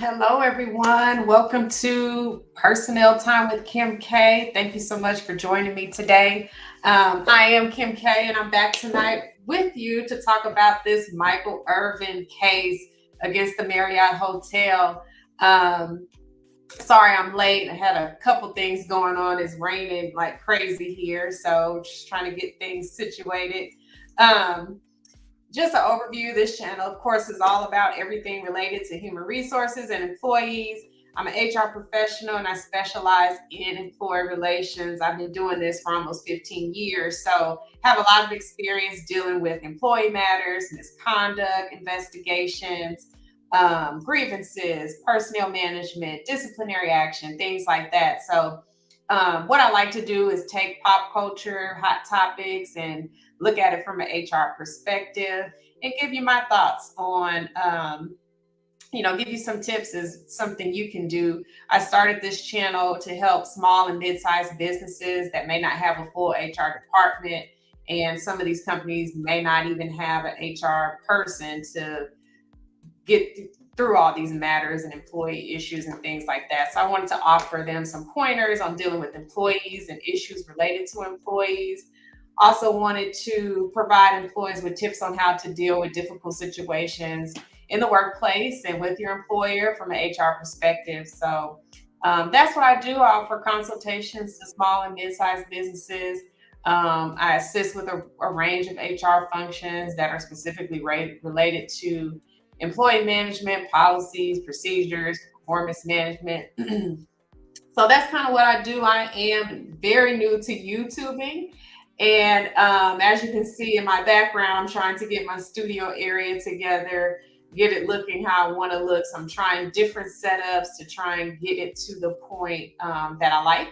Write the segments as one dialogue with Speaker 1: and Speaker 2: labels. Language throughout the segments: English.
Speaker 1: Hello, everyone. Welcome to Personnel Time with Kim K. Thank you so much for joining me today. I am Kim K, and I'm back tonight with you to talk about this Michael Irvin case against the Marriott Hotel. Um, Sorry, I'm late. I had a couple things going on. It's raining like crazy here, so just trying to get things situated. Um, just an overview. This channel, of course, is all about everything related to human resources and employees. I'm an HR professional and I specialize in employee relations. I've been doing this for almost 15 years, so have a lot of experience dealing with employee matters, misconduct, investigations, grievances, personnel management, disciplinary action, things like that. So what I like to do is take pop culture, hot topics, and look at it from an HR perspective and give you my thoughts on, give you some tips as something you can do. I started this channel to help small and mid-sized businesses that may not have a full HR department. And some of these companies may not even have an HR person to get through all these matters and employee issues and things like that. So I wanted to offer them some pointers on dealing with employees and issues related to employees. Also wanted to provide employees with tips on how to deal with difficult situations in the workplace and with your employer from an HR perspective. So that's what I do. I offer consultations to small and mid-sized businesses. I assist with a range of HR functions that are specifically related to employee management, policies, procedures, performance management. So that's kind of what I do. I am very new to YouTubing. And as you can see in my background, I'm trying to get my studio area together, get it looking how I want to look. So I'm trying different setups to try and get it to the point that I like.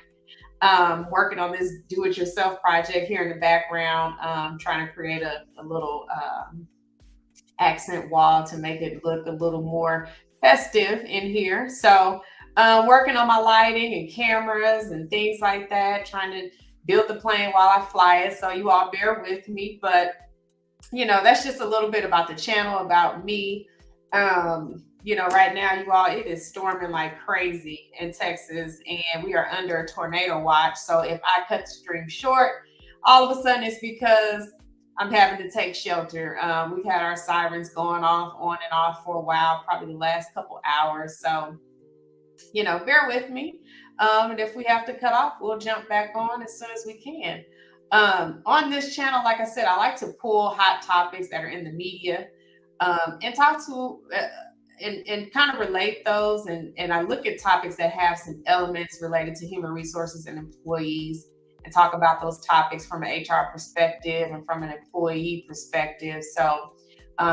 Speaker 1: Working on this do-it-yourself project here in the background, trying to create a little accent wall to make it look a little more festive in here. So working on my lighting and cameras and things like that, trying to build the plane while I fly it. So you all bear with me, but that's just a little bit about the channel, about me. Right now, you all, it is storming like crazy in Texas and we are under a tornado watch. So if I cut the stream short, all of a sudden it's because I'm having to take shelter. We've had our sirens going off on and off for a while, probably the last couple hours. So, bear with me. And if we have to cut off, we'll jump back on as soon as we can. On this channel, like I said, I like to pull hot topics that are in the media and talk to and kind of relate those. And I look at topics that have some elements related to human resources and employees and talk about those topics from an HR perspective and from an employee perspective. So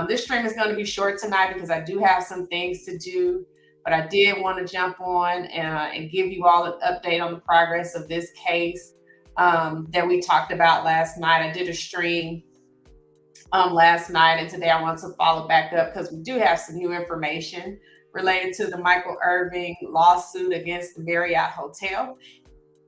Speaker 1: this stream is going to be short tonight because I do have some things to do, but I did want to jump on and give you all an update on the progress of this case that we talked about last night. I did a stream last night, and today I want to follow back up because we do have some new information related to the Michael Irving lawsuit against the Marriott Hotel.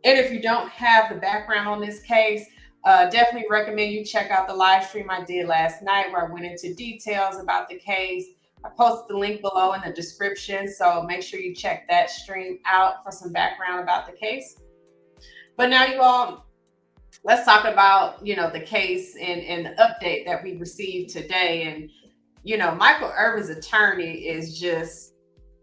Speaker 1: And if you don't have the background on this case, definitely recommend you check out the live stream I did last night where I went into details about the case. I posted the link below in the description, so make sure you check that stream out for some background about the case. But now you all, let's talk about, the case and the update that we received today. And, Michael Irvin's attorney is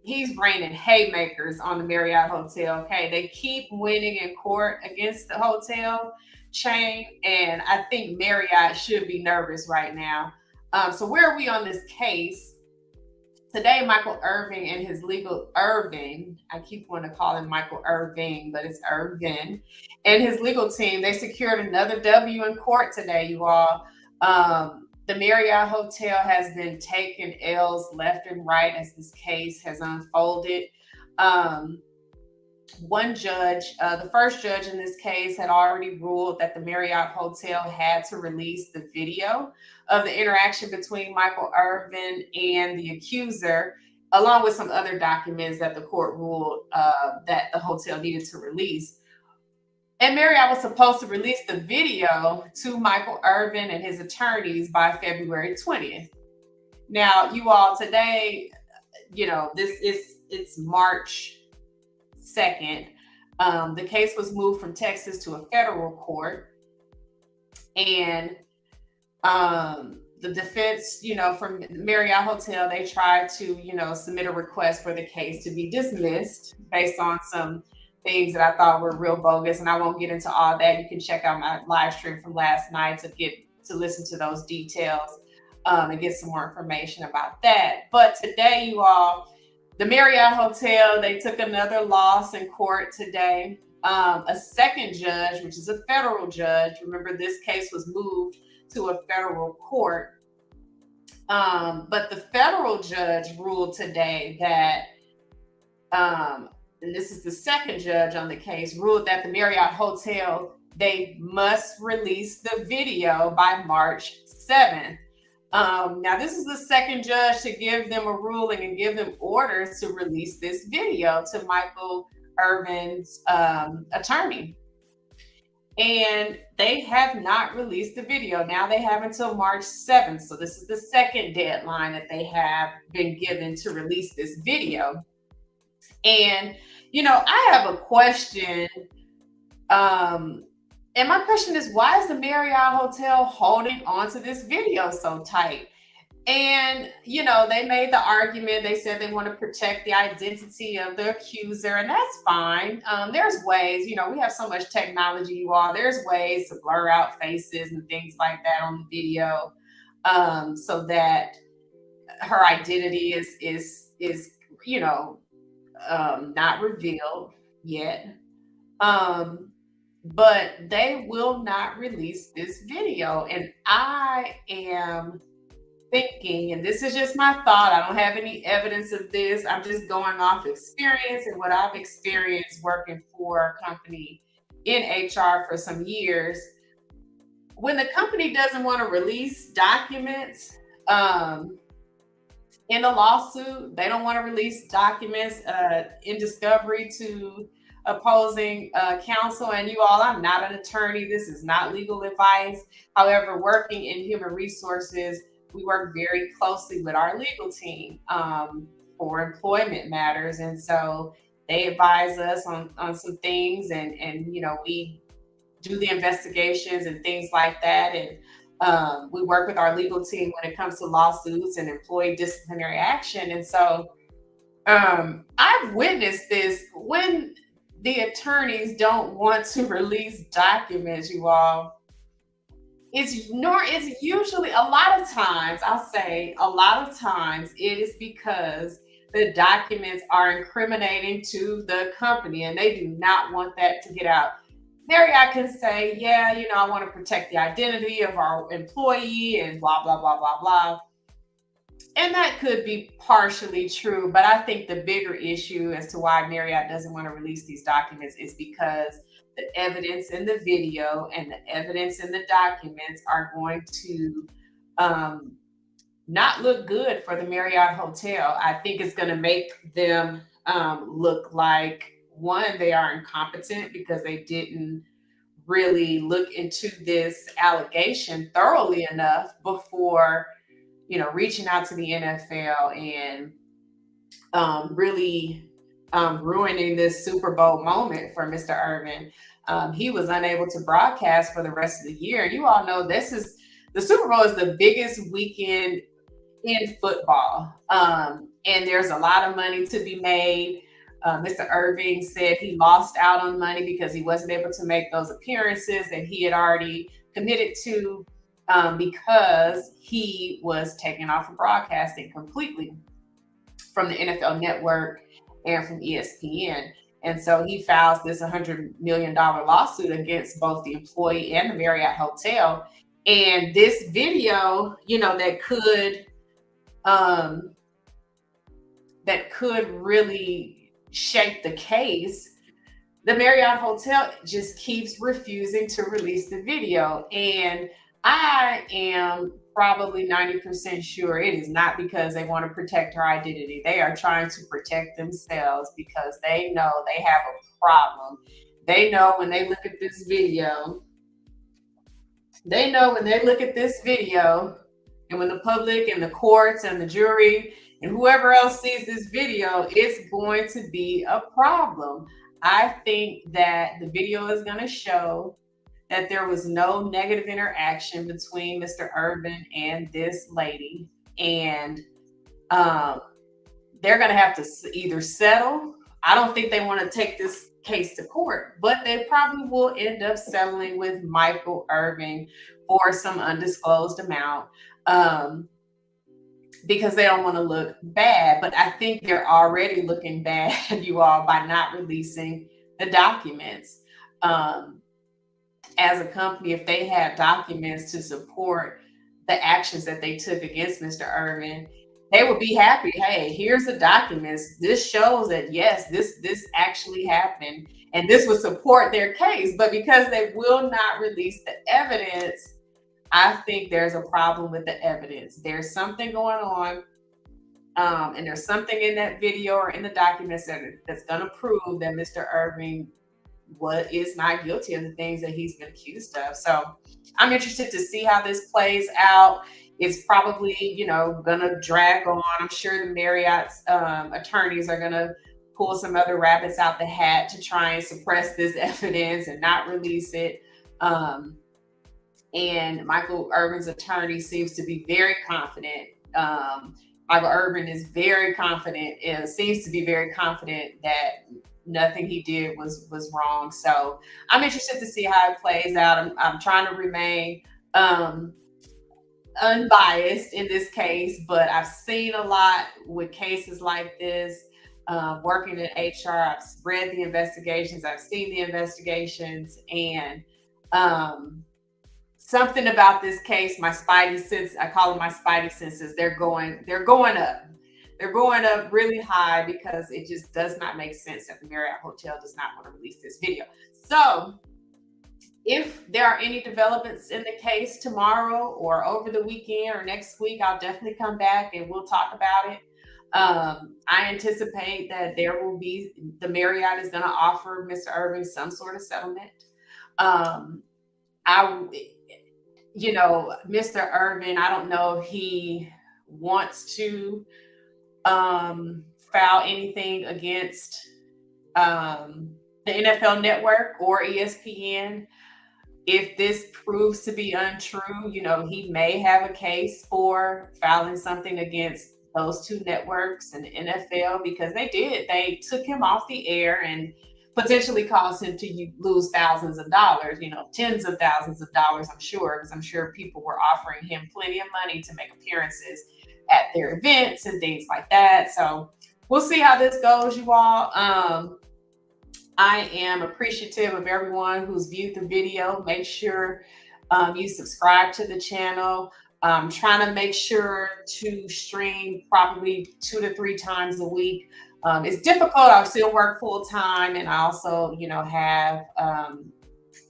Speaker 1: he's raining haymakers on the Marriott Hotel. Okay. They keep winning in court against the hotel chain. And I think Marriott should be nervous right now. So where are we on this case? Today, Michael Irving and his Irving, I keep wanting to call him Michael Irving, but it's Irvin, and his legal team, they secured another W in court today, you all. The Marriott Hotel has been taking L's left and right as this case has unfolded. One judge, the first judge in this case, had already ruled that the Marriott Hotel had to release the video of the interaction between Michael Irvin and the accuser, along with some other documents that the court ruled that the hotel needed to release. And Marriott was supposed to release the video to Michael Irvin and his attorneys by February 20th. Now, you all, today, it's March 2nd. The case was moved from Texas to a federal court, and the defense, from Marriott Hotel, they tried to, submit a request for the case to be dismissed based on some things that I thought were real bogus. And I won't get into all that. You can check out my live stream from last night to listen to those details, and get some more information about that. But today, you all, the Marriott Hotel, they took another loss in court today. A second judge, which is a federal judge, remember this case was moved to a federal court. But the federal judge ruled today that, and this is the second judge on the case, ruled that the Marriott Hotel, they must release the video by March 7th. Now, this is the second judge to give them a ruling and give them orders to release this video to Michael Irvin's attorney. And they have not released the video. Now they have until March 7th. So this is the second deadline that they have been given to release this video. And, I have a question. And my question is, why is the Marriott Hotel holding on to this video so tight? And, they made the argument. They said they want to protect the identity of the accuser, and that's fine. There's ways, we have so much technology, you all. There's ways to blur out faces and things like that on the video, so that her identity is not revealed yet. But they will not release this video, and I am thinking, and this is just my thought, I don't have any evidence of this, I'm just going off experience and what I've experienced working for a company in HR for some years. When the company doesn't want to release documents in a lawsuit, they don't want to release documents in discovery to opposing counsel. And you all, I'm not an attorney, this is not legal advice. However, working in human resources, we work very closely with our legal team for employment matters. And so they advise us on some things, and we do the investigations and things like that. And we work with our legal team when it comes to lawsuits and employee disciplinary action. And so I've witnessed this when the attorneys don't want to release documents, you all. It's usually, a lot of times, I'll say a lot of times, it is because the documents are incriminating to the company and they do not want that to get out. Marriott can say, yeah, I want to protect the identity of our employee and blah, blah, blah, blah, blah. And that could be partially true, but I think the bigger issue as to why Marriott doesn't want to release these documents is because the evidence in the video and the evidence in the documents are going to not look good for the Marriott Hotel. I think it's going to make them look like, one, they are incompetent because they didn't really look into this allegation thoroughly enough before, reaching out to the NFL and really ruining this Super Bowl moment for Mr. Irvin. He was unable to broadcast for the rest of the year. You all know the Super Bowl is the biggest weekend in football. And there's a lot of money to be made. Mr. Irving said he lost out on money because he wasn't able to make those appearances that he had already committed to, because he was taken off of broadcasting completely from the NFL Network and from ESPN. And so he files this $100 million lawsuit against both the employee and the Marriott Hotel. And this video, that could really shape the case, the Marriott Hotel just keeps refusing to release the video. And I am probably 90% sure it is not because they want to protect her identity. They are trying to protect themselves because they know they have a problem. They know when they look at this video, and when the public and the courts and the jury and whoever else sees this video, it's going to be a problem. I think that the video is going to show that there was no negative interaction between Mr. Irvin and this lady. And um, they're going to have to either settle. I don't think they want to take this case to court, but they probably will end up settling with Michael Irving for some undisclosed amount. Because they don't want to look bad. But I think they're already looking bad, you all, by not releasing the documents. As a company, if they had documents to support the actions that they took against Mr. Irvin, they would be happy. Hey, here's the documents. This shows that yes, this actually happened, and this would support their case. But because they will not release the evidence, I think there's a problem with the evidence. There's something going on, and there's something in that video or in the documents that's going to prove that Mr. Irving is not guilty of the things that he's been accused of. So I'm interested to see how this plays out. It's probably, going to drag on. I'm sure the Marriott's attorneys are going to pull some other rabbits out the hat to try and suppress this evidence and not release it. And Michael Irvin's attorney seems to be very confident. Michael Irvin is very confident and seems to be very confident that nothing he did was wrong. So I'm interested to see how it plays out. I'm trying to remain unbiased in this case, but I've seen a lot with cases like this. Working in HR, I've read the investigations, I've seen the investigations, and something about this case, my spidey sense, I call them my spidey senses, they're going up. They're going up really high because it just does not make sense that the Marriott Hotel does not want to release this video. So if there are any developments in the case tomorrow or over the weekend or next week, I'll definitely come back and we'll talk about it. I anticipate that the Marriott is going to offer Mr. Irving some sort of settlement. Mr. Irvin, I don't know if he wants to file anything against the NFL Network or ESPN. If this proves to be untrue, he may have a case for filing something against those two networks and the NFL, because they took him off the air and potentially caused him to lose thousands of dollars, tens of thousands of dollars, I'm sure, because I'm sure people were offering him plenty of money to make appearances at their events and things like that. So we'll see how this goes, you all. I am appreciative of everyone who's viewed the video. Make sure you subscribe to the channel. I'm trying to make sure to stream probably 2 to 3 times a week. It's difficult. I still work full time, and I also, have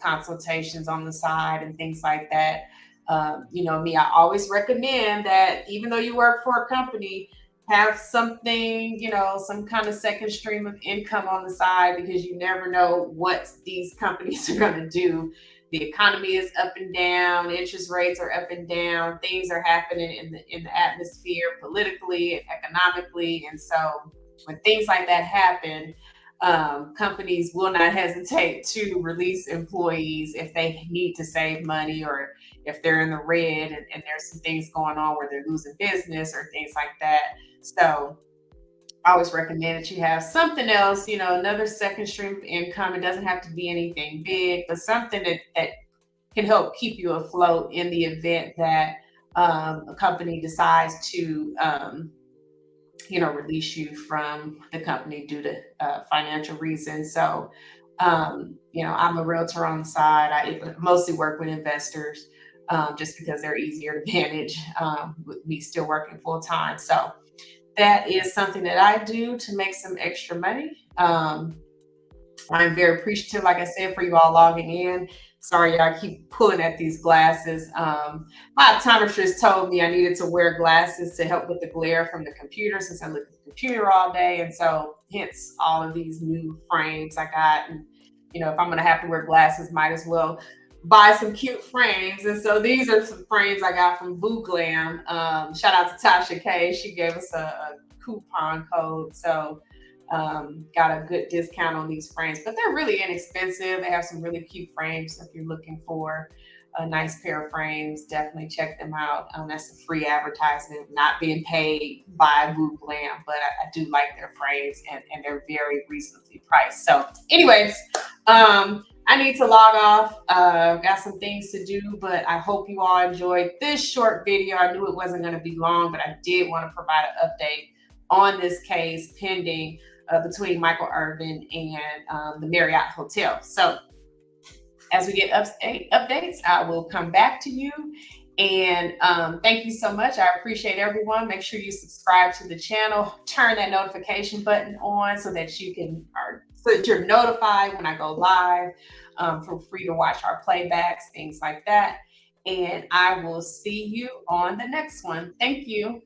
Speaker 1: consultations on the side and things like that. I always recommend that even though you work for a company, have something, some kind of second stream of income on the side, because you never know what these companies are going to do. The economy is up and down, interest rates are up and down, things are happening in the atmosphere politically and economically. And so when things like that happen, companies will not hesitate to release employees if they need to save money, or if they're in the red and there's some things going on where they're losing business or things like that. So I always recommend that you have something else, another second stream of income. It doesn't have to be anything big, but something that can help keep you afloat in the event that a company decides to release you from the company due to financial reasons. So, I'm a realtor on the side. I mostly work with investors just because they're easier to manage with me still working full time. So that is something that I do to make some extra money. I'm very appreciative, like I said, for you all logging in. Sorry, I keep pulling at these glasses. My optometrist told me I needed to wear glasses to help with the glare from the computer, since I look at the computer all day. And so hence all of these new frames I got. And, if I'm going to have to wear glasses, might as well buy some cute frames. And so these are some frames I got from Boo Glam. Shout out to Tasha K. She gave us a coupon code. So got a good discount on these frames, but they're really inexpensive. They have some really cute frames. So if you're looking for a nice pair of frames, definitely check them out. That's a free advertisement, not being paid by Boo Glam, but I do like their frames, and they're very reasonably priced. So, anyways, I need to log off. Got some things to do, but I hope you all enjoyed this short video. I knew it wasn't going to be long, but I did want to provide an update on this case pending between Michael Irvin and the Marriott Hotel. So as we get updates, I will come back to you. And thank you so much. I appreciate everyone. Make sure you subscribe to the channel, turn that notification button on so that so that you're notified when I go live. Feel free to watch our playbacks, things like that. And I will see you on the next one. Thank you.